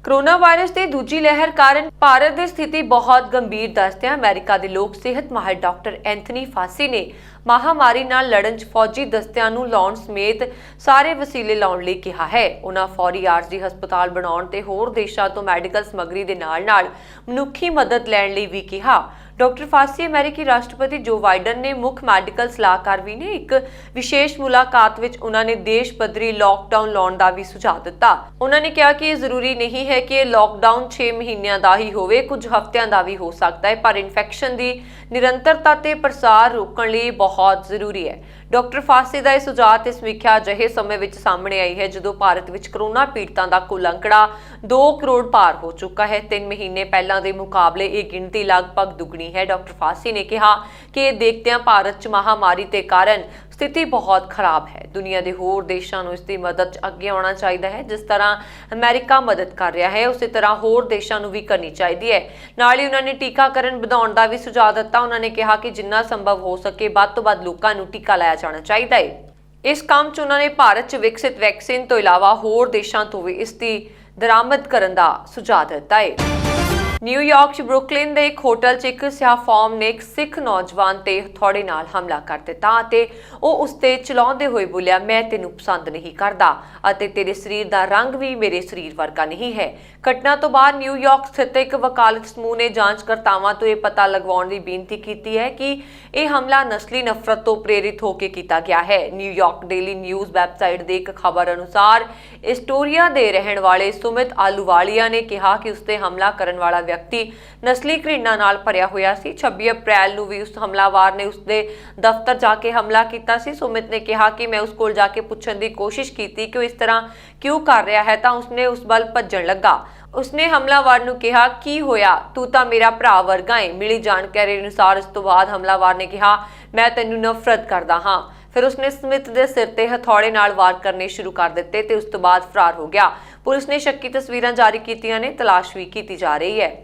ਕੋਰੋਨਾ ਵਾਇਰਸ ਦੀ ਦੂਜੀ ਲਹਿਰ ਕਾਰਨ ਭਾਰਤ ਦੀ ਸਥਿਤੀ ਬਹੁਤ ਗੰਭੀਰ ਦੱਸਦਿਆਂ ਅਮਰੀਕਾ ਦੇ ਲੋਕ ਸਿਹਤ ਮਾਹਿਰ ਡਾਕਟਰ ਐਂਥਨੀ ਫਾਸੀ ਨੇ ਮਹਾਮਾਰੀ ਨਾਲ ਲੜਨ 'ਚ ਫੌਜੀ ਦਸਤਿਆਂ ਨੂੰ ਲਾਉਣ ਸਮੇਤ ਸਾਰੇ ਵਸੀਲੇ ਲਾਉਣ ਲਈ ਕਿਹਾ ਹੈ। ਉਹਨਾਂ ਫੌਰੀ ਆਰਜ਼ੀ ਹਸਪਤਾਲ ਬਣਾਉਣ ਤੇ ਹੋਰ ਦੇਸ਼ਾਂ ਤੋਂ ਮੈਡੀਕਲ ਸਮੱਗਰੀ ਦੇ ਨਾਲ-ਨਾਲ ਮਨੁੱਖੀ ਮਦਦ ਲੈਣ ਲਈ ਵੀ ਕਿਹਾ। ਡਾਕਟਰ ਫਾਸੀ ਅਮਰੀਕੀ ਰਾਸ਼ਟਰਪਤੀ ਜੋ ਬਾਈਡਨ ਨੇ ਮੁੱਖ ਮੈਡੀਕਲ ਸਲਾਹਕਾਰ ਵੀ ਨੇ। ਇੱਕ ਵਿਸ਼ੇਸ਼ ਮੁਲਾਕਾਤ ਵਿੱਚ ਉਹਨਾਂ ਨੇ ਦੇਸ਼ ਪੱਧਰੀ ਲਾਕਡਾਊਨ ਲਾਉਣ ਦਾ ਵੀ ਸੁਝਾਅ ਦਿੱਤਾ। ਉਹਨਾਂ ਨੇ ਕਿਹਾ ਕਿ ਇਹ ਜ਼ਰੂਰੀ ਨਹੀਂ ਹੈ ਕਿ ਇਹ ਲਾਕਡਾਊਨ 6 ਮਹੀਨਿਆਂ ਦਾ ਹੀ ਹੋਵੇ, ਕੁਝ ਹਫ਼ਤਿਆਂ ਦਾ ਵੀ ਹੋ ਸਕਦਾ ਹੈ, ਪਰ ਇਨਫੈਕਸ਼ਨ ਦੀ ਨਿਰੰਤਰਤਾ ਤੇ ਪ੍ਰਸਾਰ ਰੋਕਣ ਲਈ ਬਹੁਤ ਜ਼ਰੂਰੀ ਹੈ। ਡਾਕਟਰ ਫਾਸੀ ਦਾ ਇਹ ਸੁਝਾਅ ਤੇ ਸਮੀਖਿਆ ਅਜਿਹੇ ਸਮੇਂ ਵਿੱਚ ਸਾਹਮਣੇ ਆਈ ਹੈ ਜਦੋਂ ਭਾਰਤ ਵਿੱਚ ਕੋਰੋਨਾ ਪੀੜਤਾਂ ਦਾ ਕੁੱਲ ਅੰਕੜਾ 2 ਕਰੋੜ ਪਾਰ ਹੋ ਚੁੱਕਾ ਹੈ। 3 ਮਹੀਨੇ ਪਹਿਲਾਂ ਦੇ ਮੁਕਾਬਲੇ ਇਹ ਗਿਣਤੀ ਲਗਭਗ ਦੁੱਗਣੀ ਹੈ। ਡਾਕਟਰ ਫਾਸੀ ਨੇ ਕਿਹਾ ਕਿ ਇਹ ਦੇਖਦਿਆਂ ਭਾਰਤ 'ਚ ਮਹਾਮਾਰੀ ਦੇ ਕਾਰਨ ਸਥਿਤੀ ਬਹੁਤ ਖਰਾਬ ਹੈ। ਦੁਨੀਆ ਦੇ ਹੋਰ ਦੇਸ਼ਾਂ ਨੂੰ ਇਸ ਦੀ ਮਦਦ 'ਚ ਅੱਗੇ ਆਉਣਾ ਚਾਹੀਦਾ ਹੈ। ਜਿਸ ਤਰ੍ਹਾਂ ਅਮਰੀਕਾ ਮਦਦ ਕਰ ਰਿਹਾ ਹੈ ਉਸੇ ਤਰ੍ਹਾਂ ਹੋਰ ਦੇਸ਼ਾਂ ਨੂੰ ਵੀ ਕਰਨੀ ਚਾਹੀਦੀ ਹੈ। ਨਾਲ ਹੀ ਉਹਨਾਂ ਨੇ ਟੀਕਾਕਰਨ ਵਧਾਉਣ ਦਾ ਵੀ ਸੁਝਾਅ ਦਿੱਤਾ। ਉਹਨਾਂ ਨੇ ਕਿਹਾ ਕਿ ਜਿੰਨਾ ਸੰਭਵ ਹੋ ਸਕੇ ਵੱਧ ਤੋਂ ਵੱਧ ਲੋਕਾਂ ਨੂੰ ਟੀਕਾ ਲਾਇਆ ਜਾਣਾ ਚਾਹੀਦਾ ਹੈ। ਇਸ ਕੰਮ 'ਚ ਉਹਨਾਂ ਨੇ ਭਾਰਤ 'ਚ ਵਿਕਸਿਤ ਵੈਕਸੀਨ ਤੋਂ ਇਲਾਵਾ ਹੋਰ ਦੇਸ਼ਾਂ ਤੋਂ ਵੀ ਇਸ ਦੀ ਦਰਾਮਦ ਕਰਨ ਦਾ ਸੁਝਾਅ ਦਿੱਤਾ ਹੈ। ਨਿਊਯਾਰਕ 'ਚ ਬਰੁਕਲਿਨ ਦੇ ਇੱਕ ਹੋਟਲ 'ਚ ਇੱਕ ਸਿਆਹ ਫਾਰਮ ਨੇ ਇੱਕ ਸਿੱਖ ਨੌਜਵਾਨ ਤੇ ਹਥੌੜੇ ਨਾਲ ਹਮਲਾ ਕਰ ਦਿੱਤਾ ਅਤੇ ਉਹ ਉਸ ਤੇ ਚਲਾਉਂਦੇ ਹੋਏ ਬੋਲਿਆ, ਮੈਂ ਤੈਨੂੰ ਪਸੰਦ ਨਹੀਂ ਕਰਦਾ ਅਤੇ ਤੇਰੇ ਸਰੀਰ ਦਾ ਰੰਗ ਵੀ ਮੇਰੇ ਸਰੀਰ ਵਰਗਾ ਨਹੀਂ ਹੈ। ਘਟਨਾ ਤੋਂ ਬਾਅਦ ਨਿਊਯਾਰਕ ਸਥਿਤ ਇੱਕ ਵਕਾਲਤ ਸਮੂਹ ਨੇ ਜਾਂਚਕਰਤਾਵਾਂ ਤੋਂ ਇਹ ਪਤਾ ਲਗਵਾਉਣ ਦੀ ਬੇਨਤੀ ਕੀਤੀ ਹੈ ਕਿ ਇਹ ਹਮਲਾ ਨਸਲੀ ਨਫ਼ਰਤ ਤੋਂ ਪ੍ਰੇਰਿਤ ਹੋ ਕੇ ਕੀਤਾ ਗਿਆ ਹੈ। ਨਿਊਯਾਰਕ ਡੇਲੀ ਨਿਊਜ਼ ਵੈਬਸਾਈਟ ਦੇ ਇੱਕ ਖਬਰ ਅਨੁਸਾਰ ਐਸਟੋਰੀਆ ਦੇ ਰਹਿਣ ਵਾਲੇ ਸੁਮਿਤ ਆਲੂਵਾਲੀਆ ਨੇ ਕਿਹਾ ਕਿ ਉਸ ਤੇ ਹਮਲਾ ਕਰਨ ਵਾਲਾ ਵਿਅਕਤੀ ਨਸਲੀ ਘ੍ਰਿਣਾ ਨਾਲ ਭਰਿਆ ਹੋਇਆ ਸੀ। 26 ਅਪ੍ਰੈਲ ਨੂੰ ਵੀ ਉਸ ਹਮਲਾਵਰ ਨੇ ਉਸ ਦੇ ਦਫ਼ਤਰ ਜਾ ਕੇ ਹਮਲਾ ਕੀਤਾ ਸੀ। ਸੁਮਿਤ ਨੇ ਕਿਹਾ ਕਿ ਮੈਂ ਉਸ ਕੋਲ ਜਾ ਕੇ ਪੁੱਛਣ ਦੀ ਕੋਸ਼ਿਸ਼ ਕੀਤੀ ਕਿ ਉਹ ਇਸ ਤਰ੍ਹਾਂ ਕਿਉਂ ਕਰ ਰਿਹਾ ਹੈ ਤਾਂ ਉਸਨੇ ਉਸ ਵੱਲ ਭੱਜਣ ਲੱਗਾ। ਉਸਨੇ ਹਮਲਾਵਰ ਨੂੰ ਕਿਹਾ, ਕੀ ਹੋਇਆ, ਤੂੰ ਤਾਂ ਮੇਰਾ ਭਰਾ ਵਰਗਾ ਹੈ। ਮਿਲੀ ਜਾਣਕਾਰੀ ਅਨੁਸਾਰ ਇਸ ਤੋਂ ਬਾਅਦ ਹਮਲਾਵਰ ਨੇ ਕਿਹਾ, ਮੈਂ ਤੈਨੂੰ ਨਫ਼ਰਤ ਕਰਦਾ ਹਾਂ। ਫਿਰ ਉਸਨੇ ਸਮਿਥ ਦੇ ਸਿਰ ਤੇ ਹਥੌੜੇ ਨਾਲ ਵਾਰ ਕਰਨੇ ਸ਼ੁਰੂ ਕਰ ਦਿੱਤੇ ਤੇ ਉਸ ਤੋਂ ਬਾਅਦ ਫਰਾਰ ਹੋ ਗਿਆ। ਪੁਲਿਸ ਨੇ ਸ਼ੱਕੀ ਤਸਵੀਰਾਂ ਜਾਰੀ ਕੀਤੀਆਂ ਨੇ, ਤਲਾਸ਼ ਵੀ ਕੀਤੀ ਜਾ ਰਹੀ ਹੈ।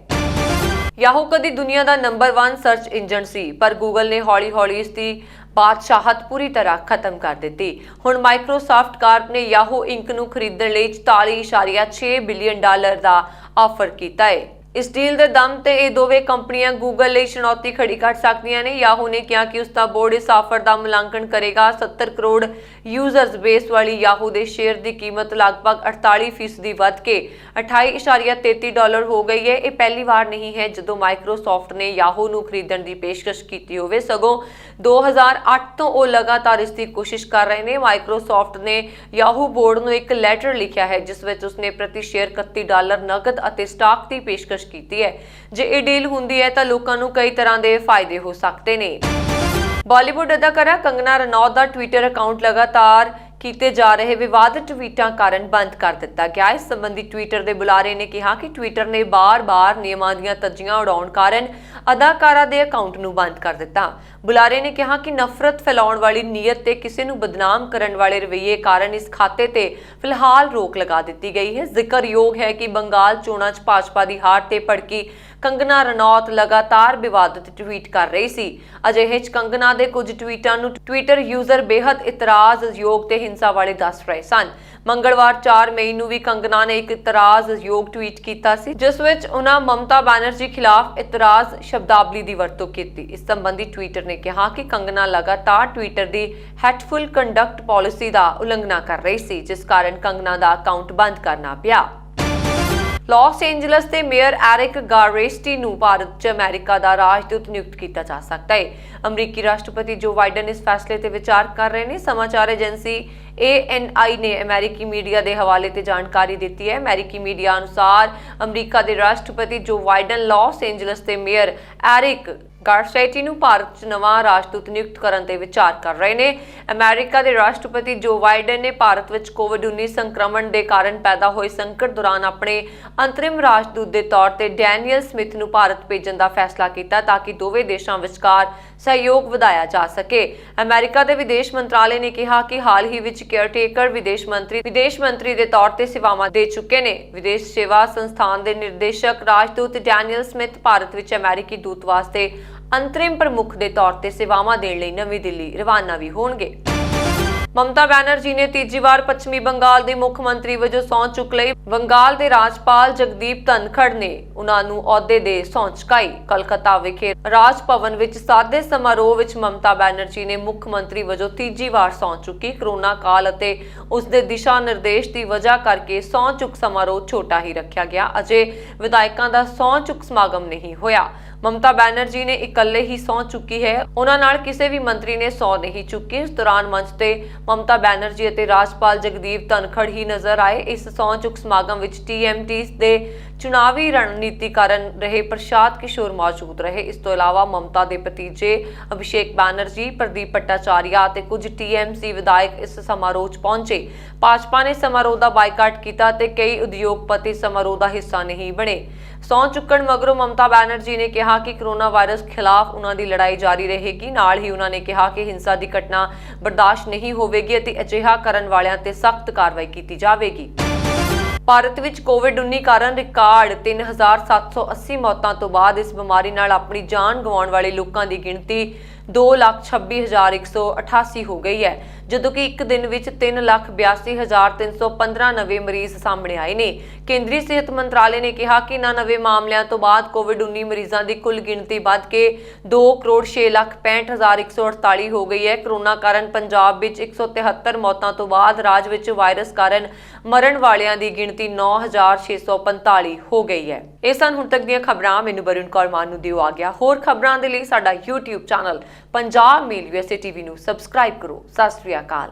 ਯਾਹੂ ਕਦੀ ਦੁਨੀਆ ਦਾ ਨੰਬਰ 1 ਸਰਚ ਇੰਜਨ ਸੀ, ਪਰ ਗੂਗਲ ਨੇ ਹੌਲੀ-ਹੌਲੀ ਇਸ ਦੀ ਬਾਦਸ਼ਾਹਤ ਪੂਰੀ ਤਰ੍ਹਾਂ ਖਤਮ ਕਰ ਦਿੱਤੀ। ਹੁਣ ਮਾਈਕਰੋਸਾਫਟ ਕਾਰਪ ਨੇ ਯਾਹੂ ਇੰਕ ਨੂੰ ਖਰੀਦਣ ਲਈ $44.6 ਬਿਲੀਅਨ ਦਾ ਆਫਰ ਕੀਤਾ ਹੈ। ਇਸ ਡੀਲ ਦੇ ਦਮ ਤੇ ਇਹ ਦੋਵੇਂ ਕੰਪਨੀਆਂ ਗੂਗਲ ਲਈ ਚੁਣੌਤੀ ਖੜੀ ਕਰ ਸਕਦੀਆਂ ਨੇ। ਯਾਹੂ ਨੇ ਕਿਹਾ ਕਿ ਉਸ ਦਾ ਬੋਰਡ ਇਸ ਆਫਰ ਦਾ ਮੁਲਾਂਕਣ ਕਰੇਗਾ। 70 ਕਰੋੜ ਯੂਜ਼ਰਸ ਬੇਸ ਵਾਲੀ ਯਾਹੂ ਦੇ ਸ਼ੇਅਰ ਦੀ ਕੀਮਤ ਲਗਭਗ 48% ਵੱਧ ਕੇ $28.33 ਹੋ ਗਈ ਹੈ। ਇਹ ਪਹਿਲੀ ਵਾਰ ਨਹੀਂ ਹੈ ਜਦੋਂ ਮਾਈਕਰੋਸਾਫਟ ਨੇ ਯਾਹੂ ਨੂੰ ਖਰੀਦਣ ਦੀ ਪੇਸ਼ਕਸ਼ ਕੀਤੀ ਹੋਵੇ, ਸਗੋਂ 2008 ਤੋਂ ਉਹ ਲਗਾਤਾਰ ਇਸ ਦੀ ਕੋਸ਼ਿਸ਼ ਕਰ ਰਹੇ ਨੇ। ਮਾਈਕਰੋਸਾਫਟ ਨੇ ਯਾਹੂ ਬੋਰਡ ਨੂੰ ਇੱਕ ਲੈਟਰ ਲਿਖਿਆ ਹੈ ਜਿਸ ਵਿੱਚ ਉਸਨੇ ਪ੍ਰਤੀ ਸ਼ੇਅਰ $31 ਨਕਦ ਅਤੇ ਸਟਾਕ ਦੀ ਪੇਸ਼ਕਸ਼ ਕੀਤੀ ਹੈ। ਜੇ ਇਹ ਡੀਲ ਹੁੰਦੀ ਹੈ ਤਾਂ ਲੋਕਾਂ ਨੂੰ ਕਈ ਤਰ੍ਹਾਂ ਦੇ ਫਾਇਦੇ ਹੋ ਸਕਦੇ ਨੇ। ਬਾਲੀਵੁੱਡ ਅਦਾਕਾਰਾ ਕੰਗਨਾ ਰਣੌਤ ਦਾ ਟਵਿੱਟਰ ਅਕਾਊਂਟ ਲਗਾਤਾਰ ਕੀਤੇ ਜਾ ਰਹੇ ਵਿਵਾਦਿਤ ਟਵੀਟਾਂ ਕਾਰਨ ਬੰਦ ਕਰ ਦਿੱਤਾ ਗਿਆ। ਇਸ ਸੰਬੰਧੀ ਟਵਿੱਟਰ ਦੇ ਬੁਲਾਰੇ ਨੇ ਕਿਹਾ ਕਿ ਟਵਿੱਟਰ ਨੇ ਬਾਰ-ਬਾਰ ਨਿਯਮਾਂ ਦੀਆਂ ਧੱਜੀਆਂ ਉਡਾਉਣ ਕਾਰਨ ਅਦਾਕਾਰਾ ਦੇ ਅਕਾਊਂਟ ਨੂੰ ਬੰਦ ਕਰ ਦਿੱਤਾ। ਬੁਲਾਰੇ ਨੇ ਕਿਹਾ ਕਿ ਨਫ਼ਰਤ ਫੈਲਾਉਣ ਵਾਲੀ ਨੀਅਤ ਤੇ ਕਿਸੇ ਨੂੰ ਬਦਨਾਮ ਕਰਨ ਵਾਲੇ ਰਵੱਈਏ ਕਾਰਨ ਇਸ ਖਾਤੇ ਤੇ ਫਿਲਹਾਲ ਰੋਕ ਲਗਾ ਦਿੱਤੀ ਗਈ ਹੈ। ਜ਼ਿਕਰਯੋਗ ਹੈ ਕਿ ਬੰਗਾਲ ਚੋਣਾਂ 'ਚ ਭਾਜਪਾ ਦੀ ਹਾਰ ਤੇ ਭੜਕੀ ਕੰਗਨਾ ਰਣੌਤ ਲਗਾਤਾਰ ਵਿਵਾਦਿਤ ਟਵੀਟ ਕਰ ਰਹੀ ਸੀ। ਅਜਿਹੇ 'ਚ ਕੰਗਨਾ ਦੇ ਕੁਝ ਟਵੀਟਾਂ ਨੂੰ ਟਵਿੱਟਰ ਯੂਜ਼ਰ ਬੇਹੱਦ ਇਤਰਾਜ਼ਯੋਗ ਤੇ ਹਿੰਸਾ ਵਾਲੇ ਦੱਸ ਰਹੇ ਸਨ। ਮੰਗਲਵਾਰ 4 ਮਈ ਨੂੰ ਵੀ ਕੰਗਨਾ ਨੇ ਇੱਕ ਇਤਰਾਜ਼ਯੋਗ ਟਵੀਟ ਕੀਤਾ ਸੀ ਜਿਸ ਵਿੱਚ ਉਹਨਾਂ ਮਮਤਾ ਬੈਨਰਜੀ ਖਿਲਾਫ ਇਤਰਾਜ਼ ਸ਼ਬਦਾਵਲੀ ਦੀ ਵਰਤੋਂ ਕੀਤੀ। ਇਸ ਸੰਬੰਧੀ ਟਵਿੱਟਰ ਨੇ ਕਿਹਾ ਕਿ ਕੰਗਨਾ ਲਗਾਤਾਰ ਟਵਿੱਟਰ ਦੀ ਹੈਟਫੁਲ ਕੰਡਕਟ ਪਾਲਿਸੀ ਦਾ ਉਲੰਘਣਾ ਕਰ ਰਹੀ ਸੀ, ਜਿਸ ਕਾਰਨ ਕੰਗਨਾ ਦਾ ਅਕਾਊਂਟ ਬੰਦ ਕਰਨਾ ਪਿਆ। ਲਾਸ ਏਂਜਲਸ ਦੇ ਮੇਅਰ ਐਰਿਕ ਗਾਰੇਸਟੀ ਨੂੰ ਭਾਰਤ 'ਚ ਅਮਰੀਕਾ ਦਾ ਰਾਜਦੂਤ ਨਿਯੁਕਤ ਕੀਤਾ ਜਾ ਸਕਦਾ ਹੈ। ਅਮਰੀਕੀ ਰਾਸ਼ਟਰਪਤੀ ਜੋ ਬਾਈਡਨ ਇਸ ਫੈਸਲੇ ਤੇ ਵਿਚਾਰ ਕਰ ਰਹੇ ਨੇ। ਸਮਾਚਾਰ ਏਜੰਸੀ ANI ਨੇ ਅਮਰੀਕੀ ਮੀਡੀਆ ਦੇ ਹਵਾਲੇ ਤੇ ਜਾਣਕਾਰੀ ਦਿੱਤੀ ਹੈ। ਅਮਰੀਕੀ ਮੀਡੀਆ ਅਨੁਸਾਰ ਅਮਰੀਕਾ ਦੇ ਰਾਸ਼ਟਰਪਤੀ ਜੋ ਬਾਈਡਨ ਲਾਸ ਏਂਜਲਸ ਦੇ ਮੇਅਰ ਐਰਿਕ ਗਾਰਸੇਟੀ ਨੂੰ ਭਾਰਤ 'ਚ ਨਵਾਂ ਰਾਜਦੂਤ ਨਿਯੁਕਤ ਕਰਨ ਤੇ ਵਿਚਾਰ ਕਰ ਰਹੇ ਨੇ। ਅਮਰੀਕਾ ਦੇ ਰਾਸ਼ਟਰਪਤੀ ਜੋ ਬਾਈਡਨ ਨੇ ਭਾਰਤ ਵਿੱਚ ਕੋਵਿਡ-19 ਸੰਕਰਮਣ ਦੇ ਕਾਰਨ ਪੈਦਾ ਹੋਏ ਸੰਕਟ ਦੌਰਾਨ ਆਪਣੇ ਅੰਤਰਿਮ ਰਾਜਦੂਤ ਦੇ ਤੌਰ ਤੇ ਡੈਨੀਅਲ ਸਮਿਥ ਨੂੰ ਭਾਰਤ ਭੇਜਣ ਦਾ ਫੈਸਲਾ ਕੀਤਾ ਤਾਂ ਕਿ ਦੋਵੇਂ ਦੇਸ਼ਾਂ ਵਿਚਕਾਰ ਸਹਿਯੋਗ ਵਧਾਇਆ ਜਾ ਸਕੇ। ਅਮਰੀਕਾ ਦੇ ਵਿਦੇਸ਼ ਮੰਤਰਾਲੇ ਨੇ ਕਿਹਾ ਕਿ ਹਾਲ ਹੀ ਵਿੱਚ ਕੇਅਰਟੇਕਰ ਵਿਦੇਸ਼ ਮੰਤਰੀ ਦੇ ਤੌਰ ਤੇ ਸੇਵਾਵਾਂ ਦੇ ਚੁੱਕੇ ਨੇ। ਵਿਦੇਸ਼ ਸੇਵਾ ਸੰਸਥਾਨ ਦੇ ਨਿਰਦੇਸ਼ਕ ਰਾਜਦੂਤ ਡੈਨੀਅਲ ਸਮਿਥ ਭਾਰਤ ਵਿੱਚ ਅਮਰੀਕੀ ਦੂਤਾਵਾਸ ਦੇ ਅੰਤਰਿਮ ਪ੍ਰਮੁੱਖ ਦੇ ਤੌਰ ਤੇ ਸੇਵਾਵਾਂ ਦੇਣ ਲਈ ਨਵੀਂ ਦਿੱਲੀ ਰਵਾਨਾ ਵੀ ਹੋਣਗੇ। ਮਮਤਾ ਬੈਨਰਜੀ ਨੇ ਤੀਜੀ ਵਾਰ ਪੱਛਮੀ ਬੰਗਾਲ ਦੇ ਮੁੱਖ ਮੰਤਰੀ ਵਜੋਂ ਸਹੁੰ ਚੁੱਕ ਲਈ। ਬੰਗਾਲ ਦੇ ਰਾਜਪਾਲ ਜਗਦੀਪ ਧਨਖੜ ਨੇ ਉਹਨਾਂ ਨੂੰ ਅਹੁਦੇ ਦੇ ਸਹੁੰ ਚੁਕਾਈ। ਕਲਕੱਤਾ ਵਿਖੇ ਰਾਜ ਭਵਨ ਵਿੱਚ ਸਾਦੇ ਸਮਾਰੋਹ ਵਿੱਚ ਮਮਤਾ ਬੈਨਰਜੀ ਨੇ ਮੁੱਖ ਮੰਤਰੀ ਵਜੋਂ ਤੀਜੀ ਵਾਰ ਸਹੁੰ ਚੁੱਕੀ। ਕਰੋਨਾ ਕਾਲ ਅਤੇ ਉਸ ਦੇ ਦਿਸ਼ਾ ਨਿਰਦੇਸ਼ ਦੀ ਵਜ੍ਹਾ ਕਰਕੇ ਸਹੁੰ ਚੁੱਕ ਸਮਾਰੋਹ ਛੋਟਾ ਹੀ ਰੱਖਿਆ ਗਿਆ। ਅਜੇ ਵਿਧਾਇਕਾਂ ਦਾ ਸਹੁੰ ਚੁੱਕ ਸਮਾਗਮ ਨਹੀਂ ਹੋਇਆ। ਮਮਤਾ ਬੈਨਰਜੀ ਨੇ ਇਕੱਲੇ ਹੀ ਸਹੁੰ ਚੁੱਕੀ ਹੈ, ਉਹਨਾਂ ਨਾਲ ਕਿਸੇ ਵੀ ਮੰਤਰੀ ਨੇ ਸਹੁੰ ਨਹੀਂ ਚੁੱਕੀ। ਇਸ ਦੌਰਾਨ ਮੰਚ ਤੇ ਮਮਤਾ ਬੈਨਰਜੀ ਅਤੇ ਰਾਜਪਾਲ ਜਗਦੀਪ ਧਨਖੜ ਹੀ ਨਜ਼ਰ ਆਏ। ਇਸ ਸਹੁੰ ਚੁੱਕ ਸਮਾਗਮ ਵਿੱਚ TMT ਦੇ ਚੁਣਾਵੀ ਰਣਨੀਤੀਕਾਰਨ ਰਹੇ ਪ੍ਰਸ਼ਾਦ ਕਿਸ਼ੋਰ ਮੌਜੂਦ ਰਹੇ। ਇਸ ਤੋਂ ਇਲਾਵਾ ਮਮਤਾ ਦੇ ਭਤੀਜੇ ਅਭਿਸ਼ੇਕ ਬੈਨਰਜੀ, ਪ੍ਰਦੀਪ ਭੱਟਾਚਾਰੀਆ ਅਤੇ ਕੁਝ TMC ਵਿਧਾਇਕ ਇਸ ਸਮਾਰੋਹ 'ਚ ਪਹੁੰਚੇ। ਭਾਜਪਾ ਨੇ ਸਮਾਰੋਹ ਦਾ ਬਾਈਕਾਟ ਕੀਤਾ ਤੇ ਕਈ ਉਦਯੋਗਪਤੀ ਸਮਾਰੋਹ ਦਾ ਹਿੱਸਾ ਨਹੀਂ ਬਣੇ। ਸਹੁੰ ਚੁੱਕਣ ਮਗਰੋਂ ਮਮਤਾ ਬੈਨਰਜੀ ਨੇ ਕਿਹਾ ਕਿ ਕੋਰੋਨਾ ਵਾਇਰਸ ਖਿਲਾਫ ਉਹਨਾਂ ਦੀ ਲੜਾਈ ਜਾਰੀ ਰਹੇਗੀ। ਨਾਲ ਹੀ ਉਹਨਾਂ ਨੇ ਕਿਹਾ ਕਿ ਹਿੰਸਾ ਦੀ ਘਟਨਾ ਬਰਦਾਸ਼ਤ ਨਹੀਂ ਹੋਵੇਗੀ ਅਤੇ ਅਜਿਹਾ ਕਰਨ ਵਾਲਿਆਂ ਤੇ ਸਖਤ ਕਾਰਵਾਈ ਕੀਤੀ ਜਾਵੇਗੀ। ਭਾਰਤ ਵਿੱਚ ਕੋਵਿਡ-19 ਕਾਰਨ ਰਿਕਾਰਡ 3780 ਮੌਤਾਂ ਤੋਂ ਬਾਅਦ ਇਸ ਬਿਮਾਰੀ ਨਾਲ ਆਪਣੀ ਜਾਨ ਗਵਾਉਣ ਵਾਲੇ ਲੋਕਾਂ ਦੀ ਗਿਣਤੀ 2,26,188 ਹੋ ਗਈ ਹੈ, ਜਦੋਂ ਕਿ ਇੱਕ ਦਿਨ ਵਿੱਚ 3,82,315 ਨਵੇਂ ਮਰੀਜ਼ ਸਾਹਮਣੇ ਆਏ ਨੇ। ਕੇਂਦਰੀ ਸਿਹਤ ਮੰਤਰਾਲੇ ਨੇ ਕਿਹਾ ਕਿ ਇਹਨਾਂ ਨਵੇਂ ਮਾਮਲਿਆਂ ਤੋਂ ਬਾਅਦ ਕੋਵਿਡ-19 ਮਰੀਜ਼ਾਂ ਦੀ ਕੁੱਲ ਗਿਣਤੀ ਵੱਧ ਕੇ 2,06,65,148 ਹੋ ਗਈ ਹੈ। ਕੋਰੋਨਾ ਕਾਰਨ ਪੰਜਾਬ ਵਿੱਚ 173 ਮੌਤਾਂ ਤੋਂ ਬਾਅਦ ਰਾਜ ਵਿੱਚ ਵਾਇਰਸ ਕਾਰਨ ਮਰਨ ਵਾਲਿਆਂ ਦੀ ਗਿਣਤੀ 9,645 ਹੋ ਗਈ ਹੈ। ਇਹ ਸਨ ਹੁਣ ਤੱਕ ਦੀਆਂ ਖਬਰਾਂ। ਮੈਨੂੰ ਬਰੁਣ ਕੌਰ ਮਾਨ ਨੂੰ ਦਿਓ ਆ ਗਿਆ। ਹੋਰ ਖਬਰਾਂ ਦੇ ਲਈ ਸਾਡਾ YouTube ਚੈਨਲ ਪੰਜਾਬ ਮੇਲ USA TV ਨੂੰ ਸਬਸਕ੍ਰਾਈਬ ਕਰੋ। ਸਤਿ ਸ਼੍ਰੀ ਅਕਾਲ।